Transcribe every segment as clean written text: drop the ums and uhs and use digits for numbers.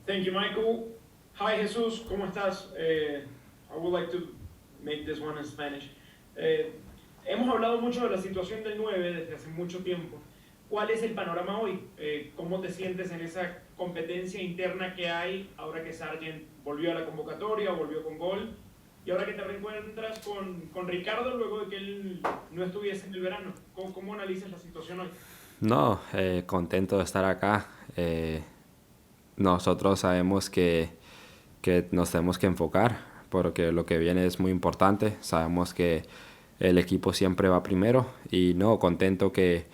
Thank you, Michael. Hi, Jesús. ¿Cómo estás? I would like to make this one in Spanish. Hemos hablado mucho de la situación del 9 desde hace mucho tiempo. ¿Cuál es el panorama hoy? ¿Cómo te sientes en esa competencia interna que hay ahora que Sargent volvió a la convocatoria, volvió con gol? Y ahora que te reencuentras con Ricardo luego de que él no estuviese en el verano. ¿Cómo analizas la situación hoy? No, contento de estar acá. Nosotros sabemos que nos tenemos que enfocar porque lo que viene es muy importante. Sabemos que el equipo siempre va primero y no, contento que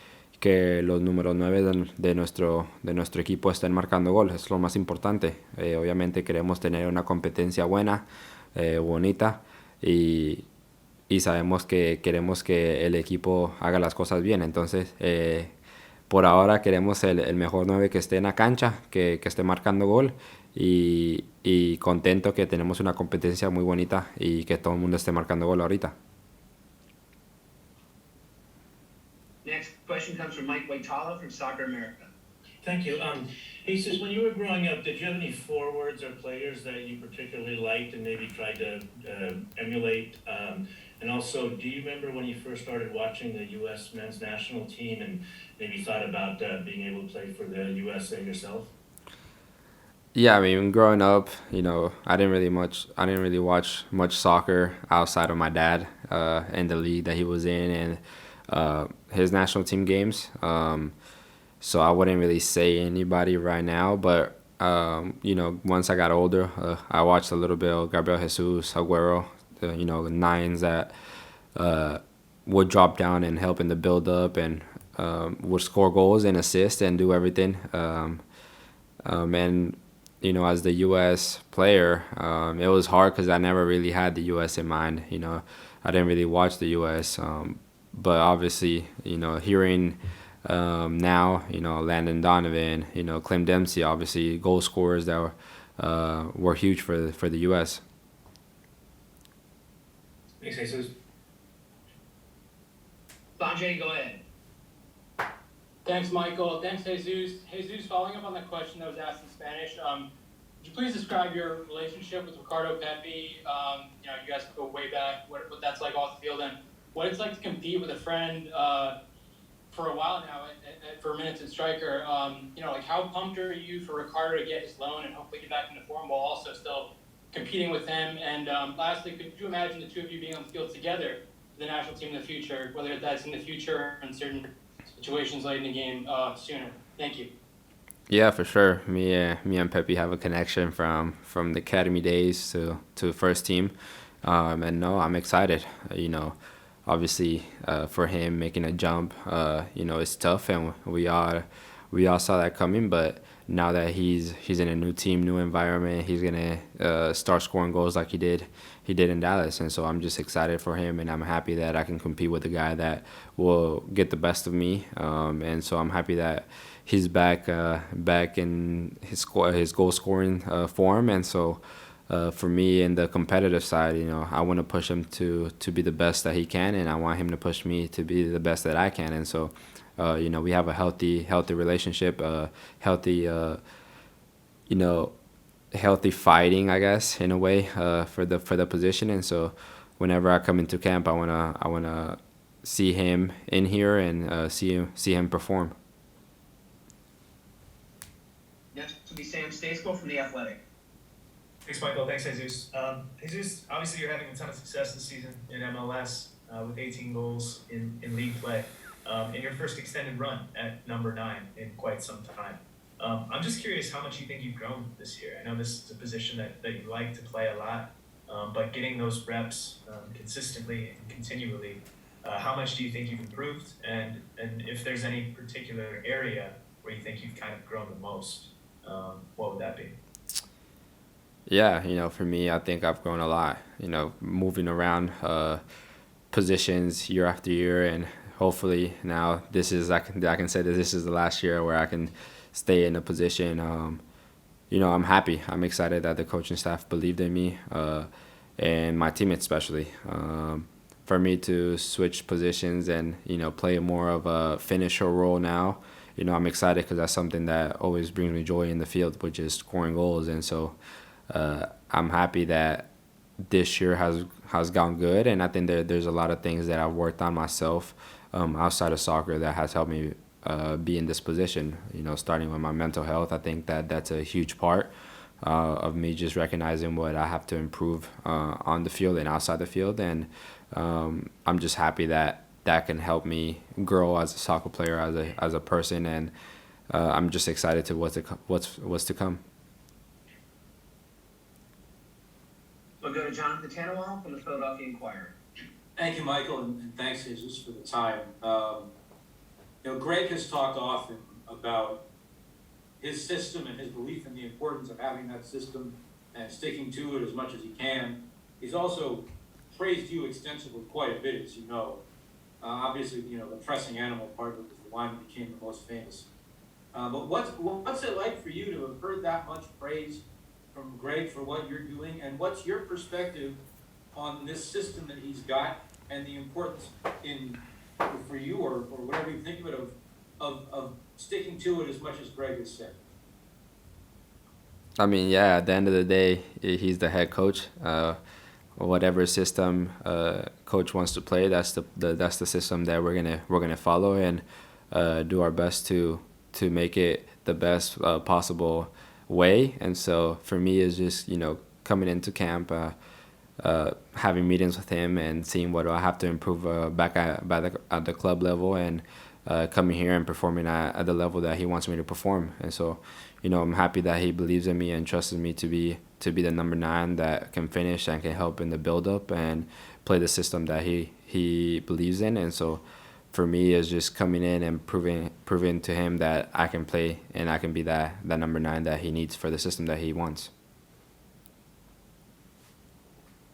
los números 9 de nuestro equipo estén marcando goles. Es lo más importante. Obviamente queremos tener una competencia buena, bonita y, y sabemos que queremos que el equipo haga las cosas bien. Entonces, por ahora queremos el mejor 9 que esté en la cancha, que esté marcando gol y contento que tenemos una competencia muy bonita y que todo el mundo esté marcando gol ahorita. Next question comes from Mike Waitala from Soccer America. Thank you. He says, when you were growing up, did you have any forwards or players that you particularly liked and maybe tried to emulate? And also, do you remember when you first started watching the U.S. men's national team and maybe thought about being able to play for the USA yourself? Yeah, I mean, growing up, I didn't really watch much soccer outside of my dad and the league that he was in and his national team games. So I wouldn't really say anybody right now, but once I got older, I watched a little bit of Gabriel Jesus, Aguero, the nines that uh, would drop down and help in the build up and would score goals and assist and do everything. And as the U.S. player, it was hard because I never really had the U.S. in mind. I didn't really watch the U.S. But obviously, hearing now, Landon Donovan, Clem Dempsey, obviously goal scorers that were huge for the U.S. Thanks, Jesus. Sanjay, go ahead. Thanks, Michael. Thanks, Jesus. Jesus, following up on the question that was asked in Spanish, would you please describe your relationship with Ricardo Pepi? You guys go way back, what that's like off the field, and what it's like to compete with a friend for a while now for minutes at striker. How pumped are you for Ricardo to get his loan and hopefully get back into form while also still competing with him? And lastly, could you imagine the two of you being on the field together for the national team in the future, whether that's in the future or in certain situations late in the game sooner? Thank you. Yeah, for sure. Me and Pepe have a connection from the academy days to first team, and no, I'm excited. Obviously, for him making a jump, it's tough, and we all saw that coming. But now that he's in a new team, new environment, he's gonna start scoring goals like he did in Dallas, and so I'm just excited for him, and I'm happy that I can compete with a guy that will get the best of me, and so I'm happy that he's back in his goal scoring form, and so. For me, in the competitive side, I want to push him to be the best that he can, and I want him to push me to be the best that I can. And so, we have a healthy relationship, you know, healthy fighting, I guess, in a way, for the position. And so, whenever I come into camp, I wanna see him in here and see him perform. Next will be Sam Stacey from The Athletic. Thanks, Michael. Thanks, Jesus. Jesus, obviously you're having a ton of success this season in MLS with 18 goals in league play in your first extended run at number 9 in quite some time. I'm just curious how much you think you've grown this year. I know this is a position that you like to play a lot, but getting those reps consistently and continually, how much do you think you've improved? And if there's any particular area where you think you've kind of grown the most, what would that be? Yeah, for me, I think I've grown a lot. Moving around positions year after year, and hopefully now I can say that this is the last year where I can stay in a position. I'm happy. I'm excited that the coaching staff believed in me, and my teammates especially. For me to switch positions and play more of a finisher role now I'm excited because that's something that always brings me joy in the field, which is scoring goals. And so I'm happy that this year has gone good, and I think there's a lot of things that I've worked on myself outside of soccer that has helped me be in this position. Starting with my mental health, I think that's a huge part of me just recognizing what I have to improve on the field and outside the field, and I'm just happy that can help me grow as a soccer player, as a person, and I'm just excited to what's to come. We'll go to Jonathan Tannenwald from the Philadelphia Inquirer. Thank you, Michael, and thanks, Jesus, for the time. Greg has talked often about his system and his belief in the importance of having that system and sticking to it as much as he can. He's also praised you extensively quite a bit, as you know. Obviously, the pressing animal part of it was the line that became the most famous. But what's it like for you to have heard that much praise from Greg for what you're doing, and what's your perspective on this system that he's got and the importance for you or whatever you think of it of sticking to it as much as Greg has said? I mean, yeah, at the end of the day, he's the head coach. Whatever system coach wants to play, that's the system that we're gonna follow, and do our best to make it the best possible way. And so for me, it's just coming into camp, having meetings with him and seeing what I have to improve back at the club level, and coming here and performing at the level that he wants me to perform. And so I'm happy that he believes in me and trusts me to be the number 9 that can finish and can help in the build-up and play the system that he believes in. And so for me, it's just coming in and proving to him that I can play and I can be that number 9 that he needs for the system that he wants.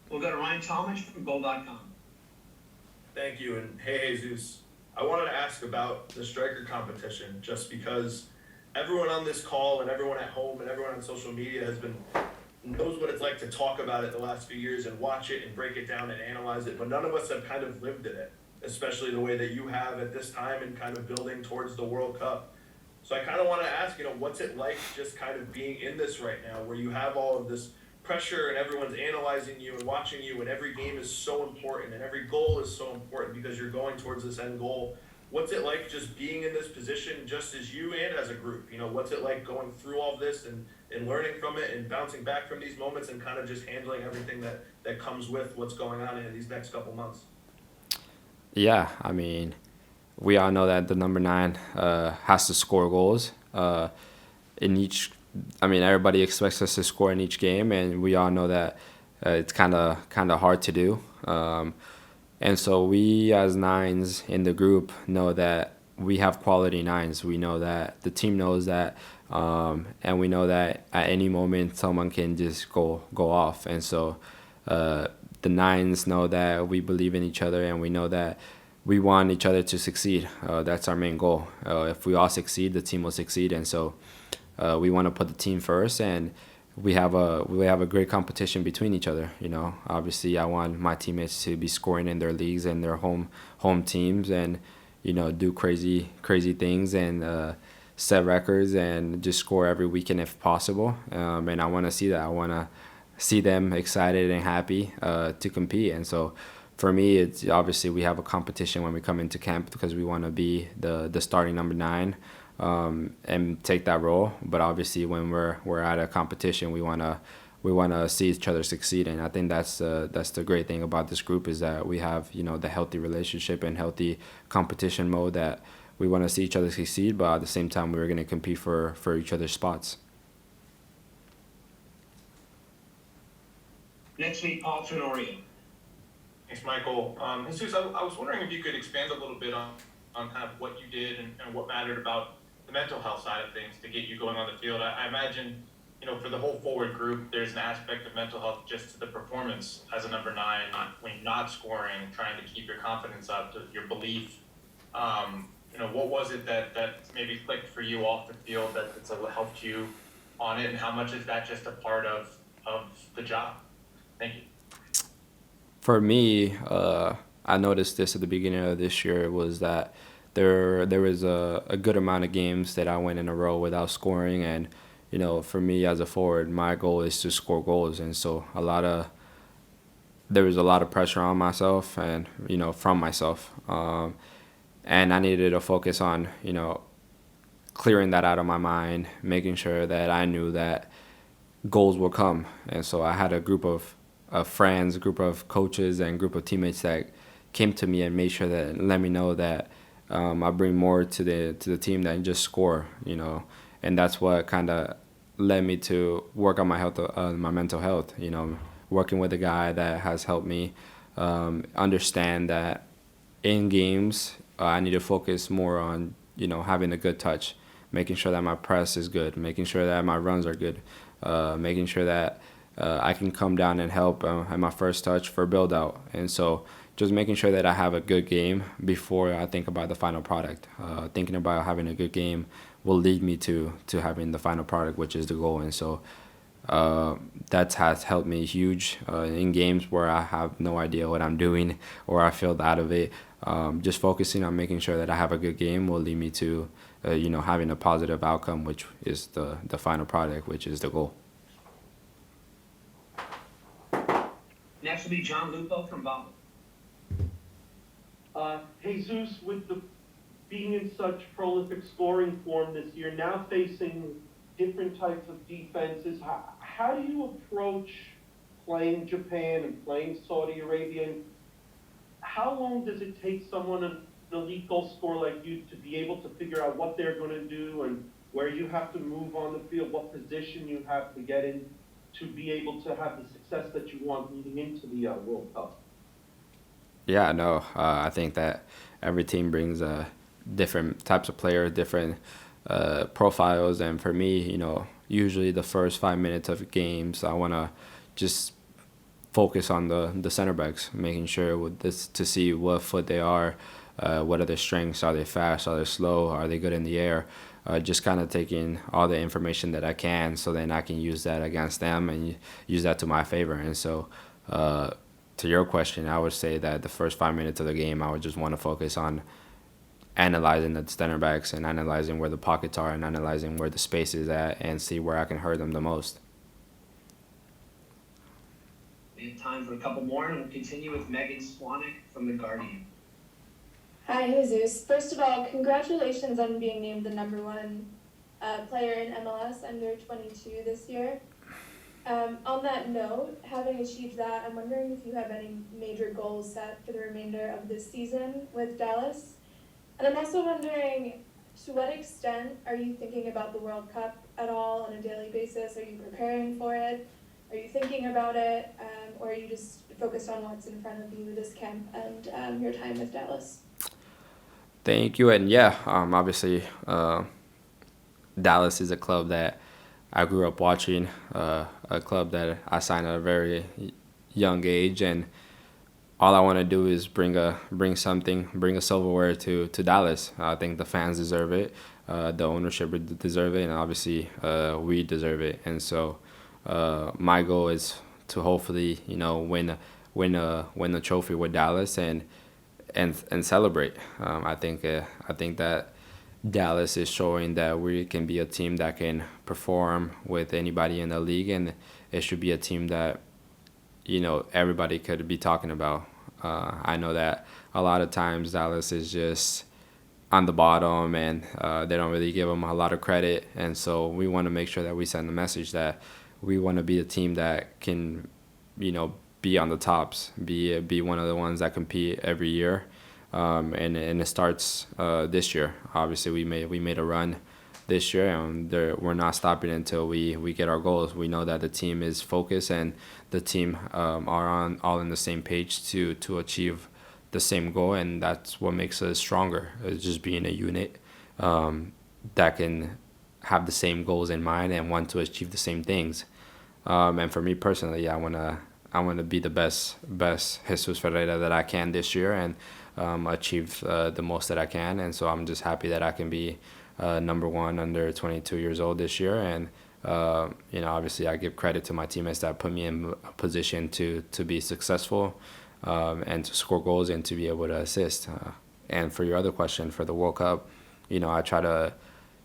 We'll go to Ryan Talmadge from Goal.com. Thank you, and hey, Jesus. I wanted to ask about the striker competition, just because everyone on this call and everyone at home and everyone on social media knows what it's like to talk about it the last few years and watch it and break it down and analyze it, but none of us have kind of lived in it, especially the way that you have at this time and kind of building towards the World Cup. So I kind of want to ask, what's it like just kind of being in this right now, where you have all of this pressure and everyone's analyzing you and watching you, and every game is so important and every goal is so important because you're going towards this end goal. What's it like just being in this position, just as you and as a group? What's it like going through all this and learning from it and bouncing back from these moments and kind of just handling everything that comes with what's going on in these next couple months? Yeah, I mean, we all know that the number 9 has to score goals in each. I mean, everybody expects us to score in each game, and we all know that it's kind of hard to do. And so we as 9s in the group know that we have quality 9s. We know that the team knows that, and we know that at any moment someone can just go off. And so the 9s know that we believe in each other, and we know that we want each other to succeed. That's our main goal. If we all succeed, the team will succeed. And so we want to put the team first, and we have a great competition between each other. Obviously I want my teammates to be scoring in their leagues and their home teams, and do crazy things and set records and just score every weekend if possible. And I want to see that. I want to see them excited and happy to compete. And so for me, it's obviously we have a competition when we come into camp because we want to be the starting number 9. And take that role, but obviously when we're at a competition, we wanna see each other succeed, and I think that's the great thing about this group is that we have the healthy relationship and healthy competition mode that we want to see each other succeed, but at the same time we're gonna compete for each other's spots. Next week, Paul Tenorio. Thanks, Michael. Jesus, I was wondering if you could expand a little bit on kind of what you did and what mattered about the mental health side of things to get you going on the field. I imagine, for the whole forward group, there's an aspect of mental health just to the performance as a number 9, when you're not scoring, trying to keep your confidence up, your belief. What was it that maybe clicked for you off the field that helped you on it, and how much is that just a part of the job? Thank you. For me, I noticed this at the beginning of this year, was that there was a good amount of games that I went in a row without scoring, and for me as a forward, my goal is to score goals, and so there was a lot of pressure on myself and from myself, and I needed to focus on clearing that out of my mind, making sure that I knew that goals will come. And so I had a group of friends, a group of coaches, and a group of teammates that came to me and made sure that let me know that I bring more to the team than just score, and that's what kind of led me to work on my mental health, working with a guy that has helped me understand that in games I need to focus more on having a good touch, making sure that my press is good, making sure that my runs are good, making sure that I can come down and help at my first touch for build out. And so just making sure that I have a good game before I think about the final product. Thinking about having a good game will lead me to having the final product, which is the goal. And so that has helped me huge in games where I have no idea what I'm doing or I feel out of it. Just focusing on making sure that I have a good game will lead me to having a positive outcome, which is the final product, which is the goal. Next will be John Lupo from Bumble. Jesus, with being in such prolific scoring form this year, now facing different types of defenses, how do you approach playing Japan and playing Saudi Arabia? And how long does it take someone, an elite goal scorer like you, to be able to figure out what they're going to do and where you have to move on the field, what position you have to get in to be able to have the success that you want leading into the World Cup? Yeah, no, I think that every team brings different types of players, different profiles, and for me, usually the first 5 minutes of games, I want to just focus on the center backs, making sure with this to see what foot they are, what are their strengths, are they fast, are they slow, are they good in the air, just kind of taking all the information that I can, so then I can use that against them and use that to my favor. And so to your question, I would say that the first 5 minutes of the game, I would just want to focus on analyzing the center backs and analyzing where the pockets are and analyzing where the space is at and see where I can hurt them the most. We have time for a couple more, and we'll continue with Megan Swanek from The Guardian. Hi, Jesus. First of all, congratulations on being named the #1 player in MLS under 22 this year. On that note, having achieved that, I'm wondering if you have any major goals set for the remainder of this season with Dallas. And I'm also wondering, to what extent are you thinking about the World Cup at all on a daily basis? Are you preparing for it? Are you thinking about it? Or are you just focused on what's in front of you this camp and your time with Dallas? Thank you. And yeah, obviously, Dallas is a club that I grew up watching, a club that I signed at a very young age, and all I want to do is bring a silverware to Dallas. I think the fans deserve it, the ownership deserve it, and obviously we deserve it. And so my goal is to hopefully win a trophy with Dallas and celebrate. I think that Dallas is showing that we can be a team that can perform with anybody in the league, and it should be a team that everybody could be talking about. I know that a lot of times Dallas is just on the bottom, and they don't really give them a lot of credit, and so we want to make sure that we send the message that we want to be a team that can be on the tops, be one of the ones that compete every year. And it starts this year. Obviously, we made a run this year, and we're not stopping until we get our goals. We know that the team is focused, and the team are all in the same page to achieve the same goal, and that's what makes us stronger. It's just being a unit that can have the same goals in mind and want to achieve the same things. And for me personally, I wanna be the best Jesús Ferreira that I can this year, and achieve the most that I can. And so I'm just happy that I can be #1 under 22 years old this year. And obviously I give credit to my teammates that put me in a position to be successful and to score goals and to be able to assist. And for your other question, for the World Cup, I try to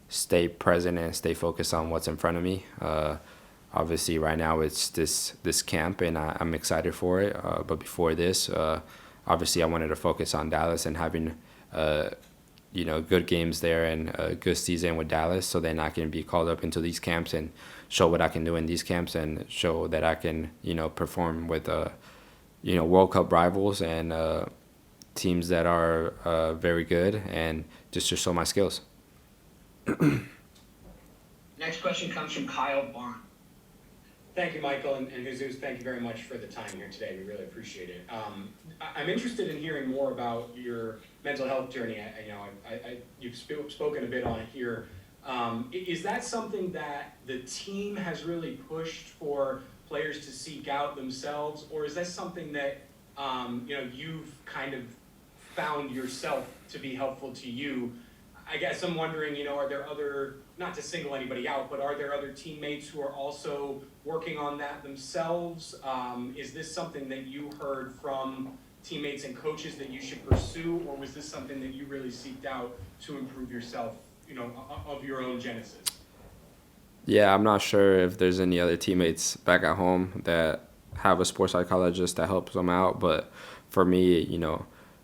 stay present and stay focused on what's in front of me. Obviously, right now it's this camp, and I'm excited for it. But before this, obviously, I wanted to focus on Dallas and having good games there and a good season with Dallas, so then I can be called up into these camps and show what I can do in these camps and show that I can perform with World Cup rivals and teams that are very good, and just to show my skills. Next question comes from Kyle Bond. Thank you, Michael, and Jesus, thank you very much for the time here today. We really appreciate it. I'm interested in hearing more about your mental health journey. You've spoken a bit on it here. Is that something that the team has really pushed for players to seek out themselves, or is that something that you've kind of found yourself to be helpful to you? I guess I'm wondering, are there other, not to single anybody out, but are there other teammates who are also working on that themselves? Is this something that you heard from teammates and coaches that you should pursue, or was this something that you really seeked out to improve yourself, of your own genesis? Yeah, I'm not sure if there's any other teammates back at home that have a sports psychologist that helps them out, but for me,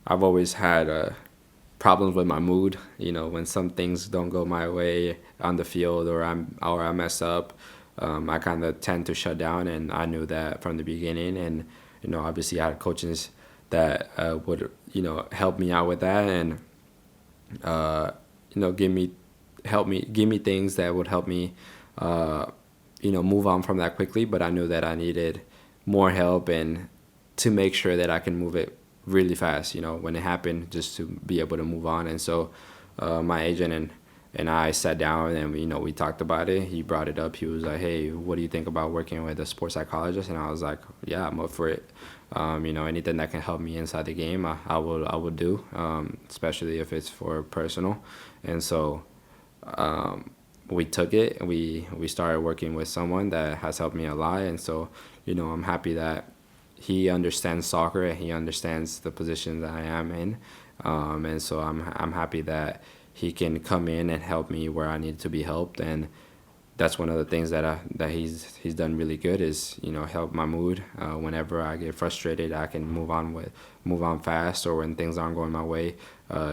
I've always had problems with my mood. When some things don't go my way on the field or I mess up, I kind of tend to shut down, and I knew that from the beginning. And obviously I had coaches that would help me out with that, and give me things that would help me move on from that quickly. But I knew that I needed more help, and to make sure that I can move it really fast, when it happened, just to be able to move on. And so my agent and I sat down, and we talked about it. He brought it up. He was like, hey, what do you think about working with a sports psychologist? And I was like, yeah, I'm up for it. Anything that can help me inside the game, I will do, especially if it's for personal. And so we took it, and we started working with someone that has helped me a lot. And so I'm happy that he understands soccer and he understands the position that I am in, and so I'm happy that he can come in and help me where I need to be helped. And that's one of the things that he's done really good, is help my mood. Whenever I get frustrated, I can move on fast, or when things aren't going my way,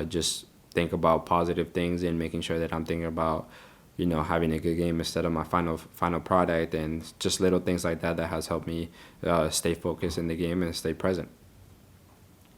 just think about positive things and making sure that I'm thinking about having a good game instead of my final product, and just little things like that has helped me stay focused in the game and stay present.